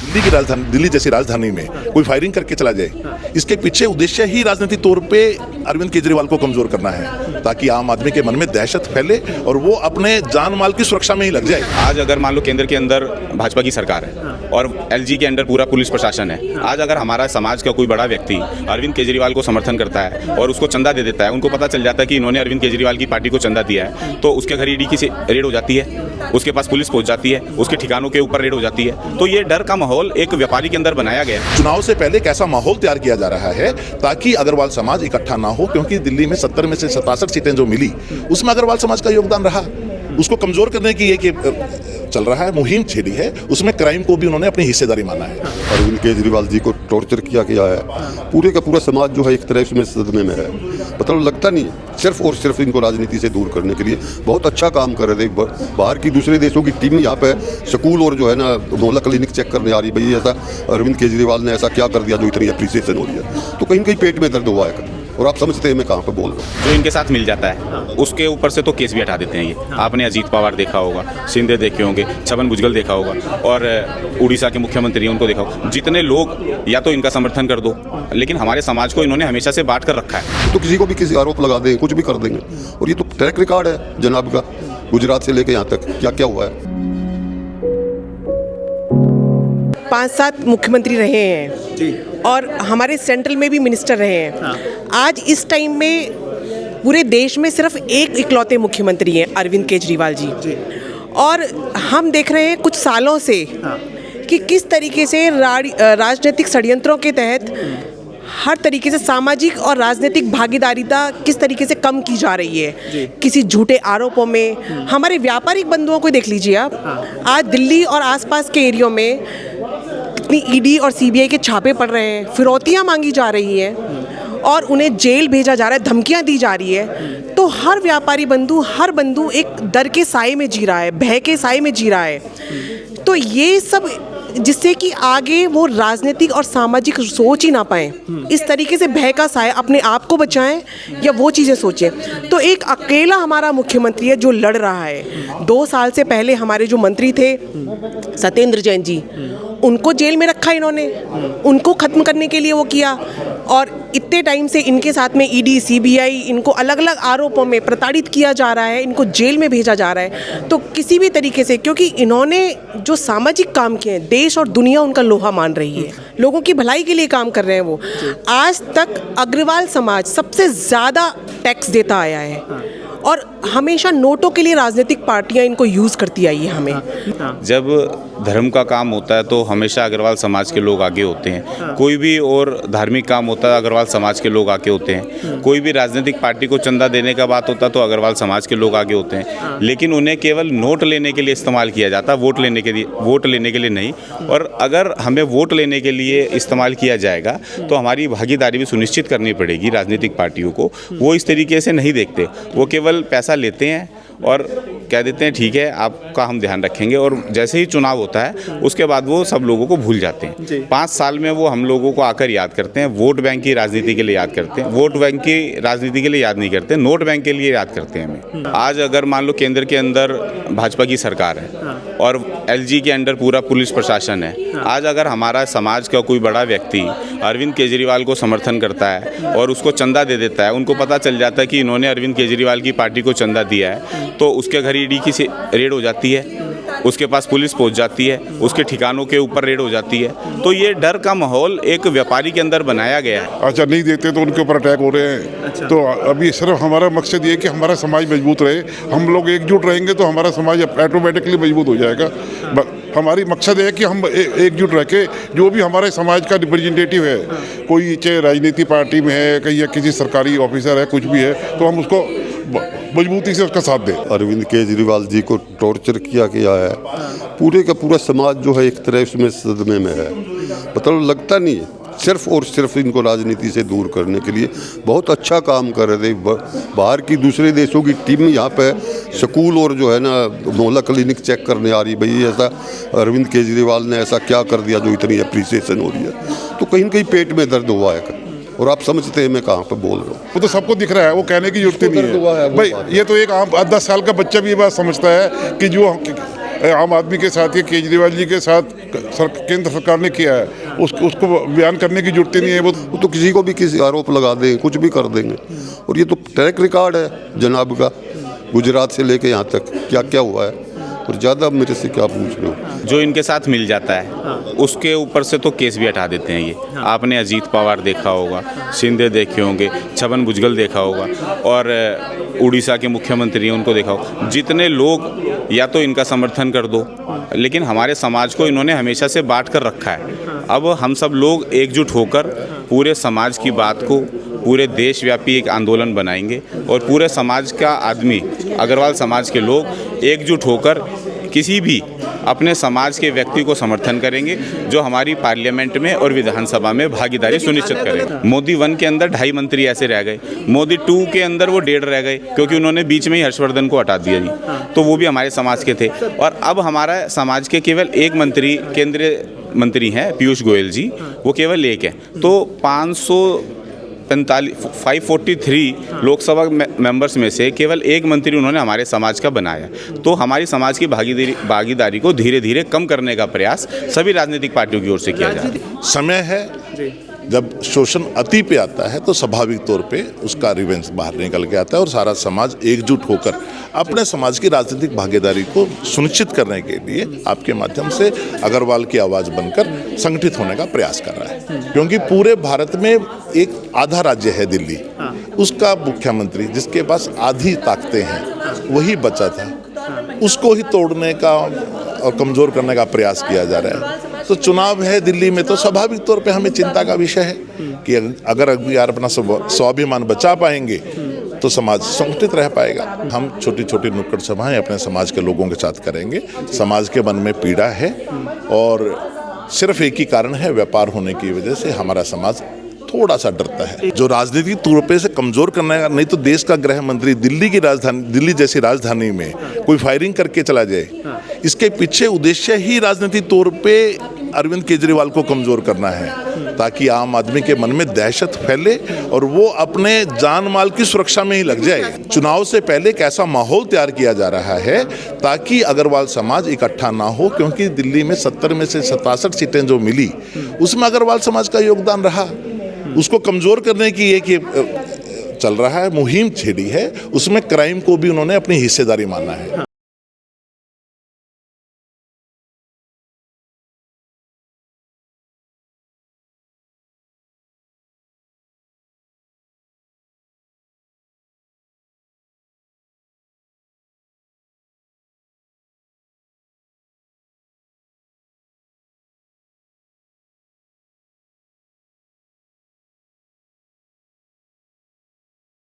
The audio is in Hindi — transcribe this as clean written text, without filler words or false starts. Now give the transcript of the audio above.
दिल्ली की राजधानी, दिल्ली जैसी राजधानी में कोई फायरिंग करके चला जाए, इसके पीछे उद्देश्य ही राजनीतिक तौर पे अरविंद केजरीवाल को कमजोर करना है, ताकि आम आदमी के मन में दहशत फैले और वो अपने जान माल की सुरक्षा में ही लग जाए। आज अगर मान लो केंद्र के अंदर भाजपा की सरकार है और एलजी के अंदर पूरा पुलिस प्रशासन है, आज अगर हमारा समाज का कोई बड़ा व्यक्ति अरविंद केजरीवाल को समर्थन करता है और उसको चंदा दे देता है, उनको पता चल जाता है कि इन्होंने अरविंद केजरीवाल की पार्टी को चंदा दिया है, तो उसके घर ईडी की रेड हो जाती है, उसके पास पुलिस पहुंच जाती है, उसके ठिकानों के ऊपर रेड हो जाती है। तो ये डर का माहौल एक व्यापारी के अंदर बनाया गया है। चुनाव से पहले कैसा माहौल तैयार किया जा रहा है ताकि अग्रवाल समाज इकट्ठा ना हो, क्योंकि दिल्ली में 70 में से 67 सीटें जो मिली उसमें अग्रवाल समाज का योगदान रहा। उसको कमजोर करने की ये चल रहा है, मुहिम छेड़ी है, उसमें क्राइम को भी उन्होंने अपनी हिस्सेदारी माना है। अरविंद केजरीवाल जी को टॉर्चर किया गया है, पूरे का पूरा समाज जो है एक तरह से सदमे में है। मतलब लगता नहीं सिर्फ और सिर्फ इनको राजनीति से दूर करने के लिए बहुत अच्छा काम कर रहे थे। बाहर की दूसरे देशों की टीम यहाँ पे स्कूल और जो है ना मोहल्ला क्लिनिक चेक करने आ रही, भाई ऐसा अरविंद केजरीवाल ने ऐसा क्या कर दिया जो इतनी अप्रिसिएशन हो रही है। तो कहीं कहीं पेट में दर्द हुआ है और आप समझते हैं मैं कहाँ पे बोल रहा हूँ। जो इनके साथ मिल जाता है उसके ऊपर से तो केस भी हटा देते हैं ये। आपने अजीत पवार देखा होगा, शिंदे देखे होंगे, छगन भुजबल देखा होगा और उड़ीसा के मुख्यमंत्री उनको देखा होगा। जितने लोग या तो इनका समर्थन कर दो, लेकिन हमारे समाज को इन्होंने हमेशा से बांट कर रखा है। तो किसी को भी किसी आरोप लगा दें, कुछ भी कर देंगे। और ये तो ट्रैक रिकॉर्ड है जनाब का, गुजरात से लेके यहाँ तक क्या क्या हुआ है। 5-7 मुख्यमंत्री रहे हैं जी, और हमारे सेंट्रल में भी मिनिस्टर रहे हैं। हाँ। आज इस टाइम में पूरे देश में सिर्फ एक इकलौते मुख्यमंत्री हैं, अरविंद केजरीवाल जी। और हम देख रहे हैं कुछ सालों से कि किस तरीके से राजनीतिक षड्यंत्रों के तहत हर तरीके से सामाजिक और राजनीतिक भागीदारिता किस तरीके से कम की जा रही है। किसी झूठे आरोपों में हमारे व्यापारिक बंधुओं को देख लीजिए आप। आज दिल्ली और आसपास के एरियो में इतनी ईडी और सीबीआई के छापे पड़ रहे हैं, फिरौतियाँ मांगी जा रही हैं और उन्हें जेल भेजा जा रहा है, धमकियाँ दी जा रही है। तो हर व्यापारी बंधु, हर बंधु एक डर के साए में जी रहा है, भय के साए में जी रहा है। तो ये सब जिससे कि आगे वो राजनीतिक और सामाजिक सोच ही ना पाएँ, इस तरीके से भय का साया अपने आप को बचाएं या वो चीज़ें सोचें। तो एक अकेला हमारा मुख्यमंत्री है जो लड़ रहा है। 2 साल से पहले हमारे जो मंत्री थे सत्येंद्र जैन जी, उनको जेल में रखा इन्होंने, उनको ख़त्म करने के लिए वो किया। और इतने टाइम से इनके साथ में ईडी सीबीआई इनको अलग अलग आरोपों में प्रताड़ित किया जा रहा है, इनको जेल में भेजा जा रहा है। तो किसी भी तरीके से, क्योंकि इन्होंने जो सामाजिक काम किए हैं, देश और दुनिया उनका लोहा मान रही है, लोगों की भलाई के लिए काम कर रहे हैं वो। आज तक अग्रवाल समाज सबसे ज़्यादा टैक्स देता आया है और हमेशा नोटों के लिए राजनीतिक पार्टियां इनको यूज़ करती आई है हमें। जब धर्म का काम होता है तो हमेशा अग्रवाल समाज के लोग आगे होते हैं। कोई भी और धार्मिक काम होता है अग्रवाल समाज के लोग आगे होते हैं। कोई भी राजनीतिक पार्टी को चंदा देने का बात होता है तो अग्रवाल समाज के लोग आगे होते हैं। लेकिन उन्हें केवल नोट लेने के लिए इस्तेमाल किया जाता है, वोट लेने के लिए नहीं। और अगर हमें वोट लेने के लिए इस्तेमाल किया जाएगा तो हमारी भागीदारी भी सुनिश्चित करनी पड़ेगी राजनीतिक पार्टियों को। वो इस तरीके से नहीं देखते, वो केवल पैसा लेते हैं और कह देते हैं ठीक है आपका हम ध्यान रखेंगे, और जैसे ही चुनाव होता है उसके बाद वो सब लोगों को भूल जाते हैं। 5 साल में वो हम लोगों को आकर याद करते हैं, वोट बैंक की राजनीति के लिए याद करते हैं। वोट बैंक की राजनीति के लिए याद नहीं करते, नोट बैंक के लिए याद करते हैं हमें। आज अगर मान लो केंद्र के अंदर भाजपा की सरकार है और एलजी के अंदर पूरा पुलिस प्रशासन है, आज अगर हमारा समाज का कोई बड़ा व्यक्ति अरविंद केजरीवाल को समर्थन करता है और उसको चंदा दे देता है, उनको पता चल जाता है कि इन्होंने अरविंद केजरीवाल की पार्टी को चंदा दिया है, तो उसके घर ईडी की रेड हो जाती है, उसके पास पुलिस पहुंच जाती है, उसके ठिकानों के ऊपर रेड हो जाती है। तो ये डर का माहौल एक व्यापारी के अंदर बनाया गया है। अच्छा नहीं देते तो उनके ऊपर अटैक हो रहे हैं। अच्छा। तो अभी सिर्फ हमारा मकसद ये है कि हमारा समाज मजबूत रहे। हम लोग एकजुट रहेंगे तो हमारा समाज ऑटोमेटिकली मजबूत हो जाएगा। हमारी मकसद है कि हम एकजुट रह के जो भी हमारे समाज का रिप्रेजेंटेटिव है, कोई चाहे राजनीति पार्टी में है, कहीं या किसी सरकारी ऑफिसर है, कुछ भी है, तो हम उसको मजबूती से उसका साथ दें। अरविंद केजरीवाल जी को टॉर्चर किया गया है, पूरे का पूरा समाज जो है एक तरह से सदमे में है। मतलब लगता नहीं सिर्फ और सिर्फ इनको राजनीति से दूर करने के लिए बहुत अच्छा काम कर रहे थे। बाहर की दूसरे देशों की टीम यहाँ पे स्कूल और जो है ना मोहल्ला क्लिनिक चेक करने आ रही, भाई ऐसा अरविंद केजरीवाल ने ऐसा क्या कर दिया जो इतनी अप्रिसिएशन हो रही है। तो कहीं न कहीं पेट में दर्द हुआ है और आप समझते हैं मैं कहाँ पे बोल रहा हूँ। वो तो सबको दिख रहा है, वो कहने की जरूरत नहीं है भाई। ये तो एक आम 10 साल का बच्चा भी ये बात समझता है कि जो आम आदमी के साथ या केजरीवाल जी के साथ केंद्र सरकार ने किया है, उसको बयान करने की जरूरत ही नहीं है। वो वो तो किसी को भी किसी आरोप लगा देंगे, कुछ भी कर देंगे। और ये तो ट्रैक रिकॉर्ड है जनाब का, गुजरात से लेके यहाँ तक क्या क्या हुआ है। और ज़्यादा मेरे से क्या पूछ रहे हो। जो इनके साथ मिल जाता है उसके ऊपर से तो केस भी हटा देते हैं ये। आपने अजीत पवार देखा होगा, शिंदे देखे होंगे, छगन भुजबल देखा होगा, और उड़ीसा के मुख्यमंत्री हैं उनको देखा होगा। जितने लोग या तो इनका समर्थन कर दो, लेकिन हमारे समाज को इन्होंने हमेशा से बांट कर रखा है। अब हम सब लोग एकजुट होकर पूरे समाज की बात को पूरे देशव्यापी एक आंदोलन बनाएंगे और पूरे समाज का आदमी, अग्रवाल समाज के लोग एकजुट होकर किसी भी अपने समाज के व्यक्ति को समर्थन करेंगे जो हमारी पार्लियामेंट में और विधानसभा में भागीदारी सुनिश्चित करेगा। मोदी 1 के अंदर 2.5 मंत्री ऐसे रह गए, मोदी 2 के अंदर वो 1.5 रह गए, क्योंकि उन्होंने बीच में ही हर्षवर्धन को हटा दिया जी, तो वो भी हमारे समाज के थे। और अब हमारा समाज के केवल 1 मंत्री केंद्रीय मंत्री हैं, पीयूष गोयल जी, वो केवल 1 हैं। तो 543 लोकसभा मेंबर्स में से केवल 1 मंत्री उन्होंने हमारे समाज का बनाया। तो हमारी समाज की भागीदारी को धीरे धीरे कम करने का प्रयास सभी राजनीतिक पार्टियों की ओर से किया जा रहा है। समय है, जब शोषण अति पे आता है तो स्वाभाविक तौर पे उसका रिवेंज बाहर निकल के आता है और सारा समाज एकजुट होकर अपने समाज की राजनीतिक भागीदारी को सुनिश्चित करने के लिए आपके माध्यम से अग्रवाल की आवाज़ बनकर संगठित होने का प्रयास कर रहा है। क्योंकि पूरे भारत में एक आधा राज्य है दिल्ली, उसका मुख्यमंत्री जिसके पास आधी ताकतें हैं वही बचा था, उसको ही तोड़ने का और कमज़ोर करने का प्रयास किया जा रहा है। तो चुनाव है दिल्ली में, तो स्वाभाविक तौर पे हमें चिंता का विषय है कि अगर यार अपना स्वाभिमान बचा पाएंगे तो समाज संगठित रह पाएगा। हम छोटी छोटी नुक्कड़ सभाएं अपने समाज के लोगों के साथ करेंगे। समाज के मन में पीड़ा है और सिर्फ एक ही कारण है, व्यापार होने की वजह से हमारा समाज थोड़ा सा डरता है। जो राजनीतिक तौर पे से कमजोर करने का, नहीं तो देश का गृह मंत्री दिल्ली जैसी राजधानी में कोई फायरिंग करके चला जाए, इसके पीछे उद्देश्य ही राजनीतिक तौर पे अरविंद केजरीवाल को कमजोर करना है, ताकि आम आदमी के मन में दहशत फैले और वो अपने जान माल की सुरक्षा में ही लग जाए। चुनाव से पहले एक ऐसा माहौल तैयार किया जा रहा है ताकि अग्रवाल समाज इकट्ठा ना हो, क्योंकि दिल्ली में 70 में से 67 सीटें जो मिली उसमें अग्रवाल समाज का योगदान रहा। उसको कमजोर करने की एक चल रहा है, मुहिम छेड़ी है, उसमें क्राइम को भी उन्होंने अपनी हिस्सेदारी माना है।